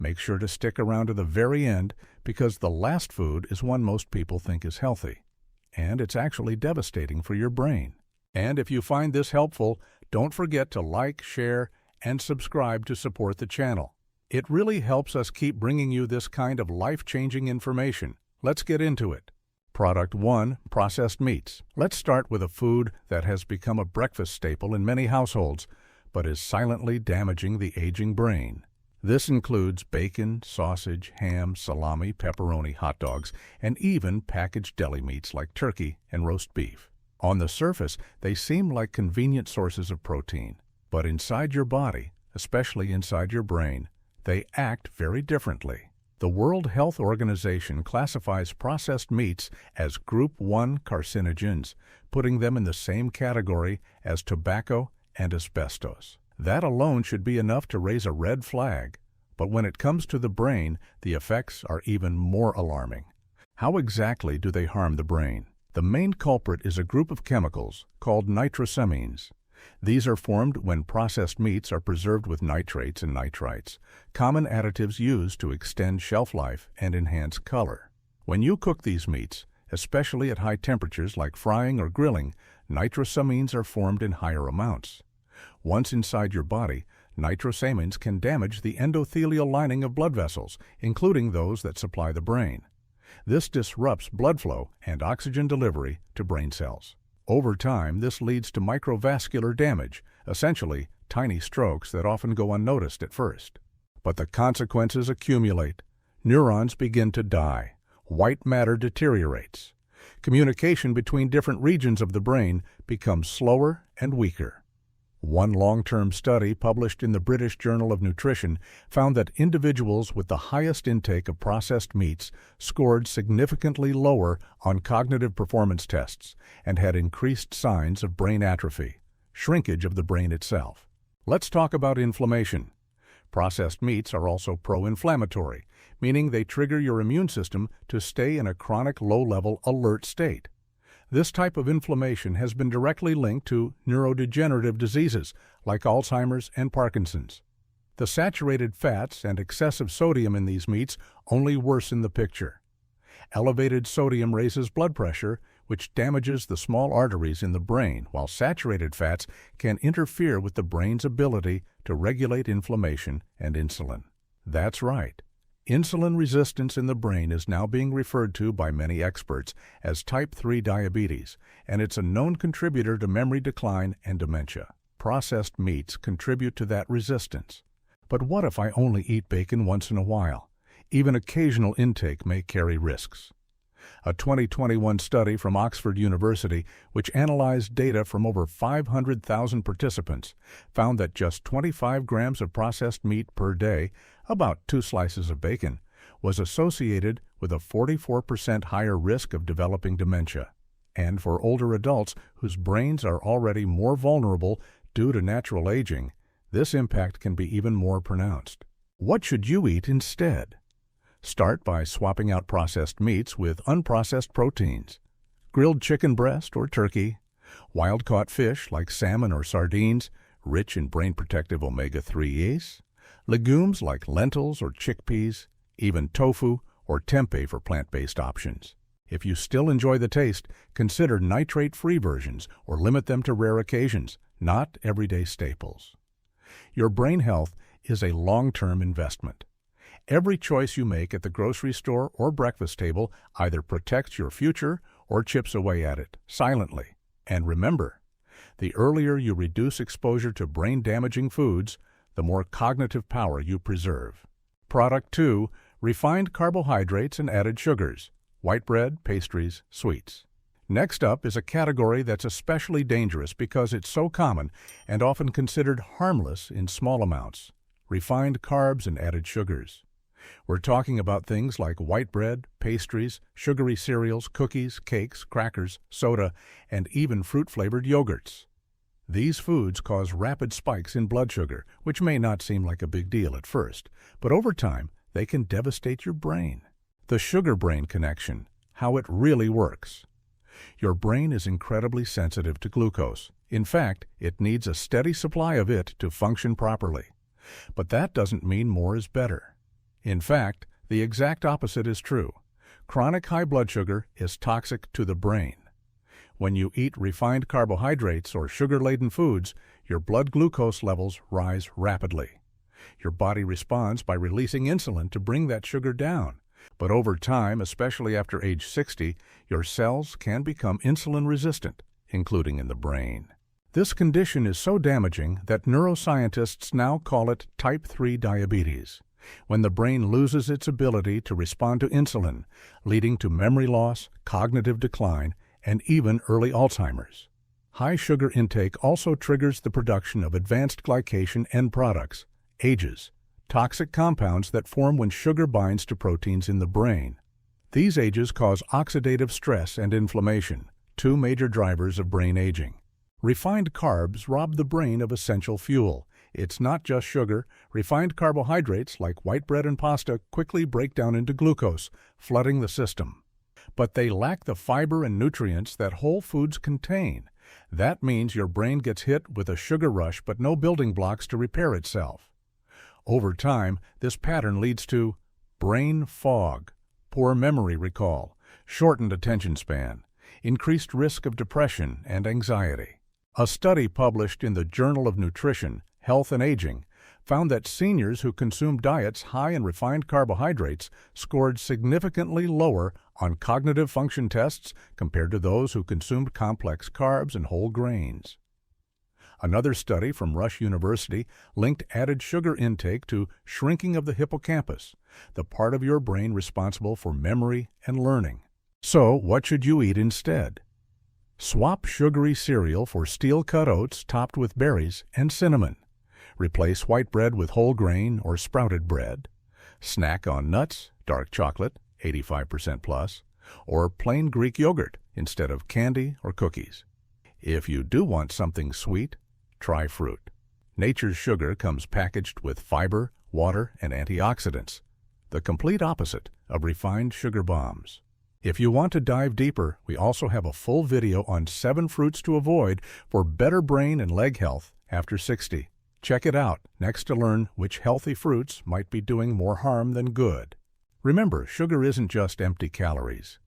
Make sure to stick around to the very end because the last food is one most people think is healthy, and it's actually devastating for your brain. And if you find this helpful, don't forget to like, share, and subscribe to support the channel. It really helps us keep bringing you this kind of life-changing information. Let's get into it. Product 1. Processed meats. Let's start with a food that has become a breakfast staple in many households, but is silently damaging the aging brain. This includes bacon, sausage, ham, salami, pepperoni, hot dogs, and even packaged deli meats like turkey and roast beef. On the surface, they seem like convenient sources of protein, but inside your body, especially inside your brain, they act very differently. The World Health Organization classifies processed meats as Group 1 carcinogens, putting them in the same category as tobacco and asbestos. That alone should be enough to raise a red flag, but when it comes to the brain, the effects are even more alarming. How exactly do they harm the brain? The main culprit is a group of chemicals called nitrosamines. These are formed when processed meats are preserved with nitrates and nitrites, common additives used to extend shelf life and enhance color. When you cook these meats, especially at high temperatures like frying or grilling, nitrosamines are formed in higher amounts. Once inside your body, nitrosamines can damage the endothelial lining of blood vessels, including those that supply the brain. This disrupts blood flow and oxygen delivery to brain cells. Over time, this leads to microvascular damage, essentially tiny strokes that often go unnoticed at first. But the consequences accumulate. Neurons begin to die. White matter deteriorates. Communication between different regions of the brain becomes slower and weaker. One long-term study published in the British Journal of Nutrition found that individuals with the highest intake of processed meats scored significantly lower on cognitive performance tests and had increased signs of brain atrophy, shrinkage of the brain itself. Let's talk about inflammation. Processed meats are also pro-inflammatory, meaning they trigger your immune system to stay in a chronic low-level alert state. This type of inflammation has been directly linked to neurodegenerative diseases like Alzheimer's and Parkinson's. The saturated fats and excessive sodium in these meats only worsen the picture. Elevated sodium raises blood pressure, which damages the small arteries in the brain, while saturated fats can interfere with the brain's ability to regulate inflammation and insulin. That's right. Insulin resistance in the brain is now being referred to by many experts as type 3 diabetes, and it's a known contributor to memory decline and dementia. Processed meats contribute to that resistance. But what if I only eat bacon once in a while? Even occasional intake may carry risks. A 2021 study from Oxford University, which analyzed data from over 500,000 participants, found that just 25 grams of processed meat per day, about 2 slices of bacon, was associated with a 44% higher risk of developing dementia. And for older adults whose brains are already more vulnerable due to natural aging, this impact can be even more pronounced. What should you eat instead? Start by swapping out processed meats with unprocessed proteins. Grilled chicken breast or turkey, wild-caught fish like salmon or sardines, rich in brain-protective omega-3s, legumes like lentils or chickpeas, even tofu or tempeh for plant-based options. If you still enjoy the taste, consider nitrate-free versions or limit them to rare occasions, not everyday staples. Your brain health is a long-term investment. Every choice you make at the grocery store or breakfast table either protects your future or chips away at it, silently. And remember, the earlier you reduce exposure to brain-damaging foods, the more cognitive power you preserve. Product 2. Refined carbohydrates and added sugars, white bread, pastries, sweets. Next up is a category that's especially dangerous because it's so common and often considered harmless in small amounts: refined carbs and added sugars. We're talking about things like white bread, pastries, sugary cereals, cookies, cakes, crackers, soda, and even fruit-flavored yogurts. These foods cause rapid spikes in blood sugar, which may not seem like a big deal at first, but over time, they can devastate your brain. The sugar-brain connection, how it really works. Your brain is incredibly sensitive to glucose. In fact, it needs a steady supply of it to function properly. But that doesn't mean more is better. In fact, the exact opposite is true. Chronic high blood sugar is toxic to the brain. When you eat refined carbohydrates or sugar-laden foods, your blood glucose levels rise rapidly. Your body responds by releasing insulin to bring that sugar down. But over time, especially after age 60, your cells can become insulin resistant, including in the brain. This condition is so damaging that neuroscientists now call it type 3 diabetes, when the brain loses its ability to respond to insulin, leading to memory loss, cognitive decline, and even early Alzheimer's. High sugar intake also triggers the production of advanced glycation end products, AGEs, toxic compounds that form when sugar binds to proteins in the brain. These AGEs cause oxidative stress and inflammation, two major drivers of brain aging. Refined carbs rob the brain of essential fuel. It's not just sugar. Refined carbohydrates like white bread and pasta quickly break down into glucose, flooding the system. But they lack the fiber and nutrients that whole foods contain. That means your brain gets hit with a sugar rush but no building blocks to repair itself. Over time, this pattern leads to brain fog, poor memory recall, shortened attention span, increased risk of depression and anxiety. A study published in the Journal of Nutrition, Health and Aging found that seniors who consumed diets high in refined carbohydrates scored significantly lower on cognitive function tests compared to those who consumed complex carbs and whole grains. Another study from Rush University linked added sugar intake to shrinking of the hippocampus, the part of your brain responsible for memory and learning. So, what should you eat instead? Swap sugary cereal for steel-cut oats topped with berries and cinnamon. Replace white bread with whole grain or sprouted bread. Snack on nuts, dark chocolate, 85% plus, or plain Greek yogurt instead of candy or cookies. If you do want something sweet, try fruit. Nature's sugar comes packaged with fiber, water, and antioxidants, the complete opposite of refined sugar bombs. If you want to dive deeper, we also have a full video on 7 fruits to avoid for better brain and leg health after 60. Check it out next to learn which healthy fruits might be doing more harm than good. Remember, sugar isn't just empty calories.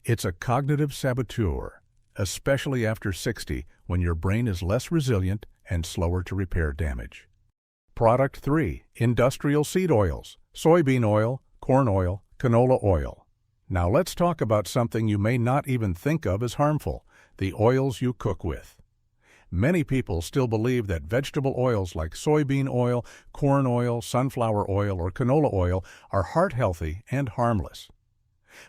It's a cognitive saboteur, especially after 60 when your brain is less resilient and slower to repair damage. Product 3. Industrial seed oils, soybean oil, corn oil, canola oil. Now let's talk about something you may not even think of as harmful, the oils you cook with. Many people still believe that vegetable oils like soybean oil, corn oil, sunflower oil, or canola oil are heart-healthy and harmless.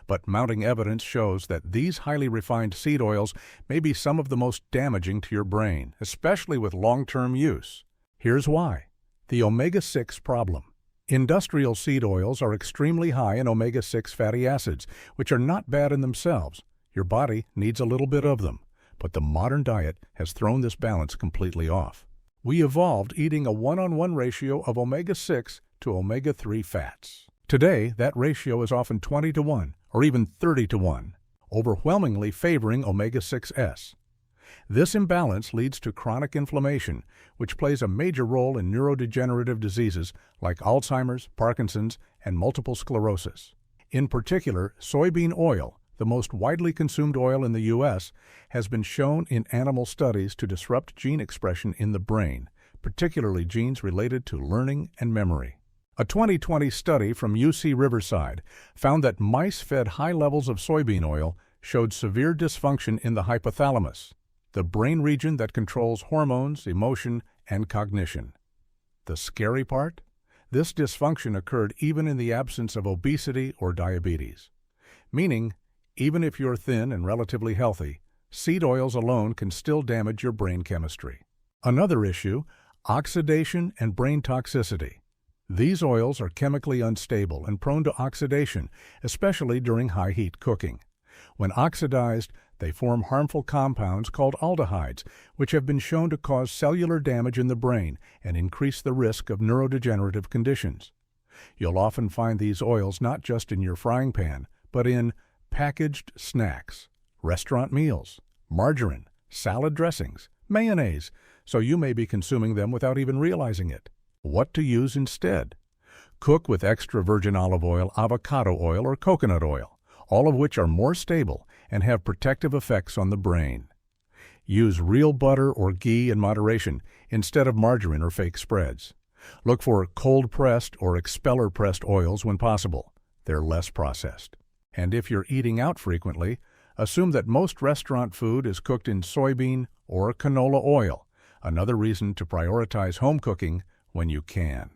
But mounting evidence shows that these highly refined seed oils may be some of the most damaging to your brain, especially with long-term use. Here's why. The omega-6 problem. Industrial seed oils are extremely high in omega-6 fatty acids, which are not bad in themselves. Your body needs a little bit of them. But the modern diet has thrown this balance completely off. We evolved eating a 1-on-1 ratio of omega-6 to omega-3 fats. Today, that ratio is often 20-to-1 or even 30-to-1, overwhelmingly favoring omega-6s. This imbalance leads to chronic inflammation, which plays a major role in neurodegenerative diseases like Alzheimer's, Parkinson's, and multiple sclerosis. In particular, soybean oil, the most widely consumed oil in the U.S., has been shown in animal studies to disrupt gene expression in the brain, particularly genes related to learning and memory. A 2020 study from UC Riverside found that mice fed high levels of soybean oil showed severe dysfunction in the hypothalamus, the brain region that controls hormones, emotion, and cognition. The scary part? This dysfunction occurred even in the absence of obesity or diabetes, meaning even if you're thin and relatively healthy, seed oils alone can still damage your brain chemistry. Another issue, oxidation and brain toxicity. These oils are chemically unstable and prone to oxidation, especially during high heat cooking. When oxidized, they form harmful compounds called aldehydes, which have been shown to cause cellular damage in the brain and increase the risk of neurodegenerative conditions. You'll often find these oils not just in your frying pan, but in packaged snacks, restaurant meals, margarine, salad dressings, mayonnaise, so you may be consuming them without even realizing it. What to use instead? Cook with extra virgin olive oil, avocado oil, or coconut oil, all of which are more stable and have protective effects on the brain. Use real butter or ghee in moderation instead of margarine or fake spreads. Look for cold-pressed or expeller-pressed oils when possible. They're less processed. And if you're eating out frequently, assume that most restaurant food is cooked in soybean or canola oil, another reason to prioritize home cooking when you can.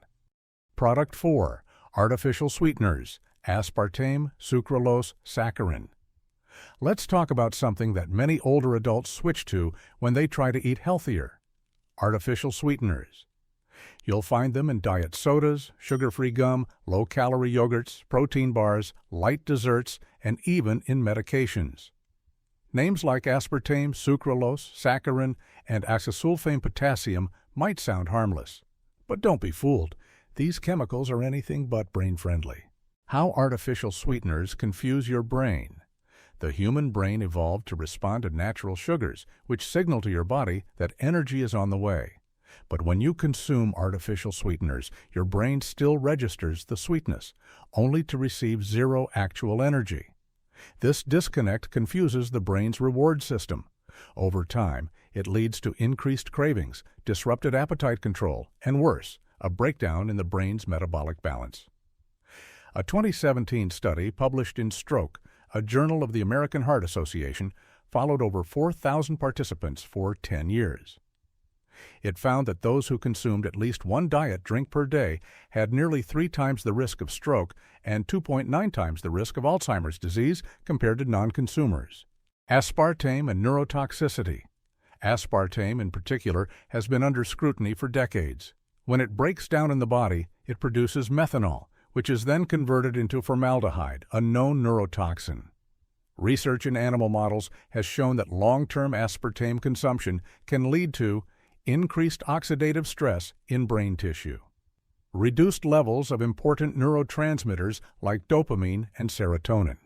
Product 4. Artificial sweeteners, aspartame, sucralose, saccharin. Let's talk about something that many older adults switch to when they try to eat healthier: artificial sweeteners. You'll find them in diet sodas, sugar-free gum, low-calorie yogurts, protein bars, light desserts, and even in medications. Names like aspartame, sucralose, saccharin, and oxasulfame potassium might sound harmless. But don't be fooled. These chemicals are anything but brain-friendly. How artificial sweeteners confuse your brain. The human brain evolved to respond to natural sugars, which signal to your body that energy is on the way. But when you consume artificial sweeteners, your brain still registers the sweetness, only to receive zero actual energy. This disconnect confuses the brain's reward system. Over time, it leads to increased cravings, disrupted appetite control, and worse, a breakdown in the brain's metabolic balance. A 2017 study published in Stroke, a journal of the American Heart Association, followed over 4,000 participants for 10 years. It found that those who consumed at least one diet drink per day had nearly 3 times the risk of stroke and 2.9 times the risk of Alzheimer's disease compared to non-consumers. Aspartame and neurotoxicity. Aspartame, in particular, has been under scrutiny for decades. When it breaks down in the body, it produces methanol, which is then converted into formaldehyde, a known neurotoxin. Research in animal models has shown that long-term aspartame consumption can lead to increased oxidative stress in brain tissue, reduced levels of important neurotransmitters like dopamine and serotonin,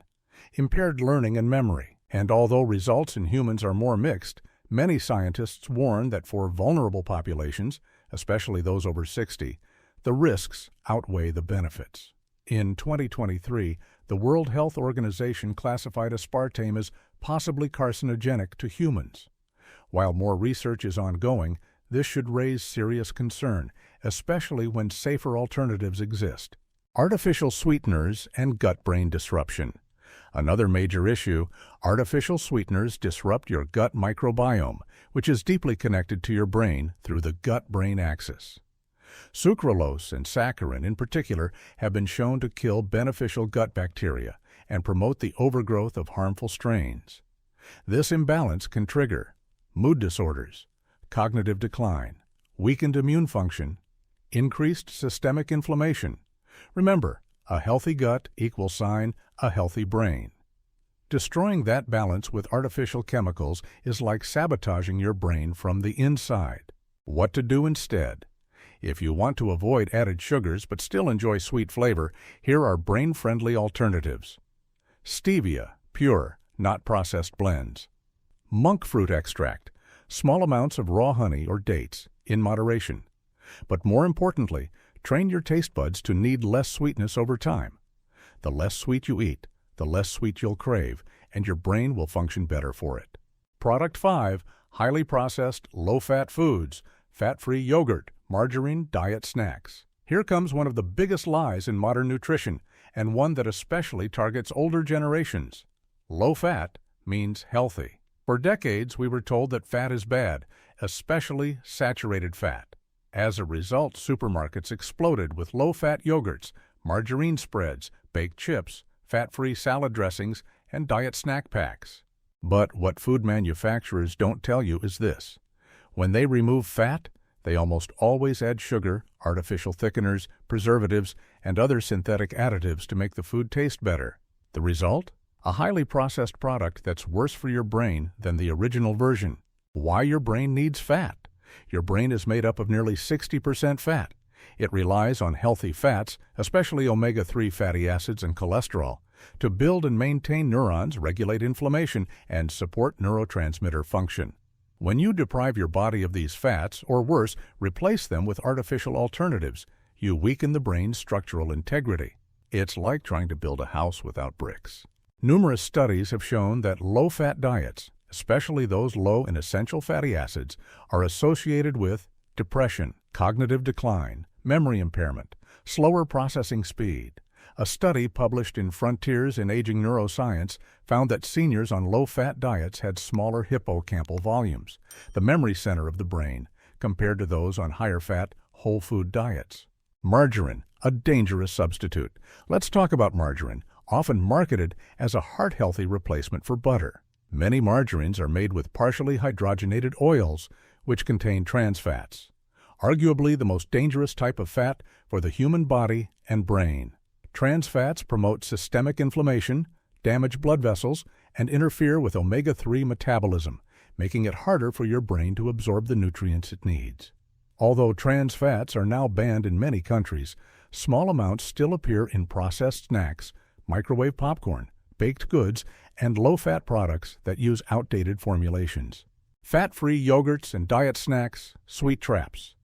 impaired learning and memory, and although results in humans are more mixed, many scientists warn that for vulnerable populations, especially those over 60, the risks outweigh the benefits. In 2023, the World Health Organization classified aspartame as possibly carcinogenic to humans. While more research is ongoing, this should raise serious concern, especially when safer alternatives exist. Artificial sweeteners and gut-brain disruption. Another major issue, artificial sweeteners disrupt your gut microbiome, which is deeply connected to your brain through the gut-brain axis. Sucralose and saccharin in particular have been shown to kill beneficial gut bacteria and promote the overgrowth of harmful strains. This imbalance can trigger mood disorders, cognitive decline, weakened immune function, increased systemic inflammation. Remember, a healthy gut equals a healthy brain. Destroying that balance with artificial chemicals is like sabotaging your brain from the inside. What to do instead? If you want to avoid added sugars but still enjoy sweet flavor, here are brain-friendly alternatives. Stevia, pure, not processed blends. Monk fruit extract, small amounts of raw honey or dates, in moderation. But more importantly, train your taste buds to need less sweetness over time. The less sweet you eat, the less sweet you'll crave, and your brain will function better for it. Product 5. Highly processed, low-fat foods, fat-free yogurt, margarine, diet snacks. Here comes one of the biggest lies in modern nutrition, and one that especially targets older generations. Low-fat means healthy. For decades, we were told that fat is bad, especially saturated fat. As a result, supermarkets exploded with low-fat yogurts, margarine spreads, baked chips, fat-free salad dressings, and diet snack packs. But what food manufacturers don't tell you is this: when they remove fat, they almost always add sugar, artificial thickeners, preservatives, and other synthetic additives to make the food taste better. The result? A highly processed product that's worse for your brain than the original version. Why your brain needs fat? Your brain is made up of nearly 60% fat. It relies on healthy fats, especially omega-3 fatty acids and cholesterol, to build and maintain neurons, regulate inflammation, and support neurotransmitter function. When you deprive your body of these fats, or worse, replace them with artificial alternatives, you weaken the brain's structural integrity. It's like trying to build a house without bricks. Numerous studies have shown that low-fat diets, especially those low in essential fatty acids, are associated with depression, cognitive decline, memory impairment, slower processing speed. A study published in Frontiers in Aging Neuroscience found that seniors on low-fat diets had smaller hippocampal volumes, the memory center of the brain, compared to those on higher-fat, whole food diets. Margarine, a dangerous substitute. Let's talk about margarine, often marketed as a heart-healthy replacement for butter. Many margarines are made with partially hydrogenated oils, which contain trans fats, arguably the most dangerous type of fat for the human body and brain. Trans fats promote systemic inflammation, damage blood vessels, and interfere with omega-3 metabolism, making it harder for your brain to absorb the nutrients it needs. Although trans fats are now banned in many countries, small amounts still appear in processed snacks, microwave popcorn, baked goods, and low-fat products that use outdated formulations. Fat-free yogurts and diet snacks, sweet traps.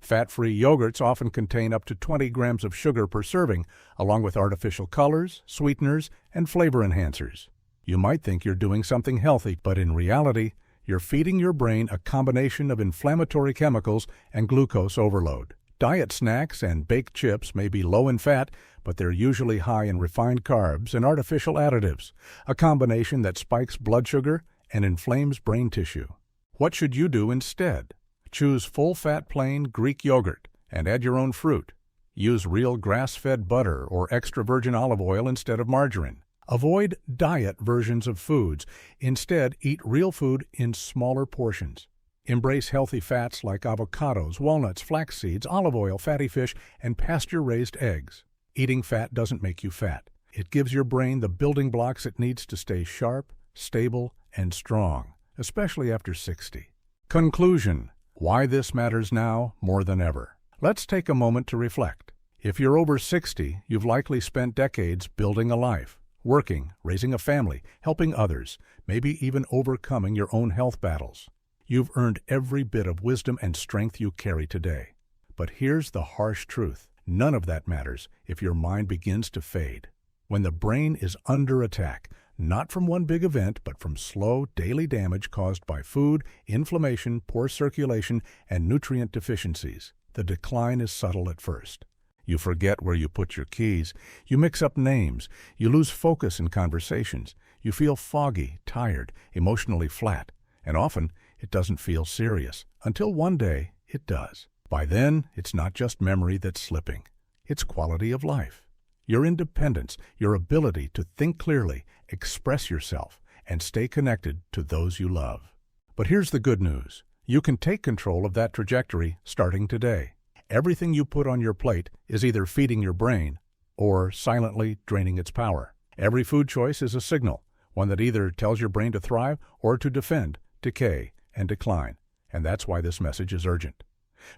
Fat-free yogurts often contain up to 20 grams of sugar per serving, along with artificial colors, sweeteners, and flavor enhancers. You might think you're doing something healthy, but in reality, you're feeding your brain a combination of inflammatory chemicals and glucose overload. Diet snacks and baked chips may be low in fat, but they're usually high in refined carbs and artificial additives, a combination that spikes blood sugar and inflames brain tissue. What should you do instead? Choose full-fat plain Greek yogurt and add your own fruit. Use real grass-fed butter or extra virgin olive oil instead of margarine. Avoid diet versions of foods. Instead, eat real food in smaller portions. Embrace healthy fats like avocados, walnuts, flax seeds, olive oil, fatty fish, and pasture-raised eggs. Eating fat doesn't make you fat. It gives your brain the building blocks it needs to stay sharp, stable, and strong, especially after 60. Conclusion: why this matters now more than ever. Let's take a moment to reflect. If you're over 60, you've likely spent decades building a life, working, raising a family, helping others, maybe even overcoming your own health battles. You've earned every bit of wisdom and strength you carry today. But here's the harsh truth. None of that matters if your mind begins to fade. When the brain is under attack, not from one big event, but from slow, daily damage caused by food, inflammation, poor circulation, and nutrient deficiencies, the decline is subtle at first. You forget where you put your keys, you mix up names, you lose focus in conversations, you feel foggy, tired, emotionally flat, and often it doesn't feel serious, until one day it does. By then, it's not just memory that's slipping, it's quality of life. Your independence, your ability to think clearly, express yourself, and stay connected to those you love. But here's the good news. You can take control of that trajectory starting today. Everything you put on your plate is either feeding your brain or silently draining its power. Every food choice is a signal, one that either tells your brain to thrive or to defend, decay, and decline. And that's why this message is urgent.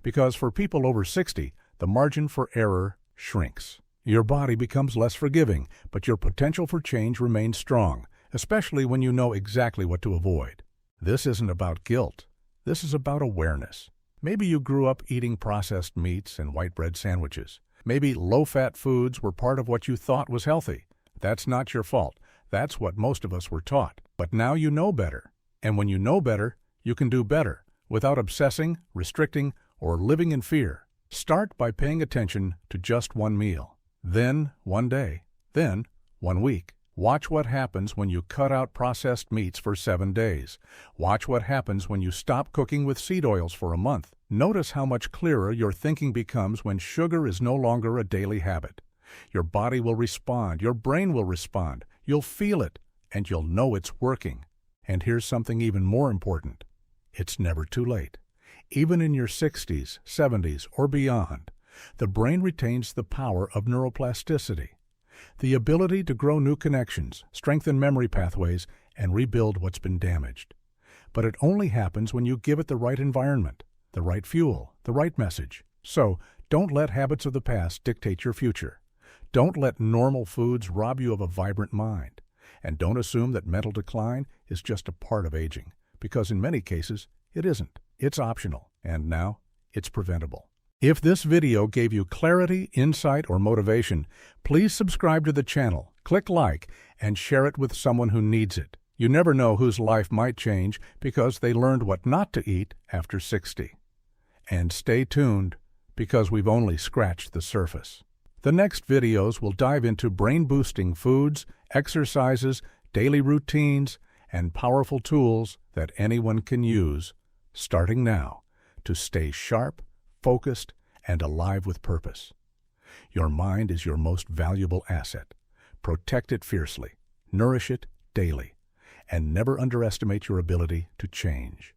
Because for people over 60, the margin for error shrinks. Your body becomes less forgiving, but your potential for change remains strong, especially when you know exactly what to avoid. This isn't about guilt. This is about awareness. Maybe you grew up eating processed meats and white bread sandwiches. Maybe low-fat foods were part of what you thought was healthy. That's not your fault. That's what most of us were taught. But now you know better. And when you know better, you can do better, without obsessing, restricting, or living in fear. Start by paying attention to just one meal. Then, one day. Then, 1 week. Watch what happens when you cut out processed meats for 7 days. Watch what happens when you stop cooking with seed oils for a month. Notice how much clearer your thinking becomes when sugar is no longer a daily habit. Your body will respond. Your brain will respond. You'll feel it, and you'll know it's working. And here's something even more important. It's never too late. Even in your 60s, 70s, or beyond, the brain retains the power of neuroplasticity, the ability to grow new connections, strengthen memory pathways, and rebuild what's been damaged. But it only happens when you give it the right environment, the right fuel, the right message. So, don't let habits of the past dictate your future. Don't let normal foods rob you of a vibrant mind. And don't assume that mental decline is just a part of aging, because in many cases, it isn't. It's optional, and now, it's preventable. If this video gave you clarity, insight, or motivation, please subscribe to the channel, click like, and share it with someone who needs it. You never know whose life might change because they learned what not to eat after 60. And stay tuned, because we've only scratched the surface. The next videos will dive into brain-boosting foods, exercises, daily routines, and powerful tools that anyone can use, starting now, to stay sharp, focused, and alive with purpose. Your mind is your most valuable asset. Protect it fiercely, nourish it daily, and never underestimate your ability to change.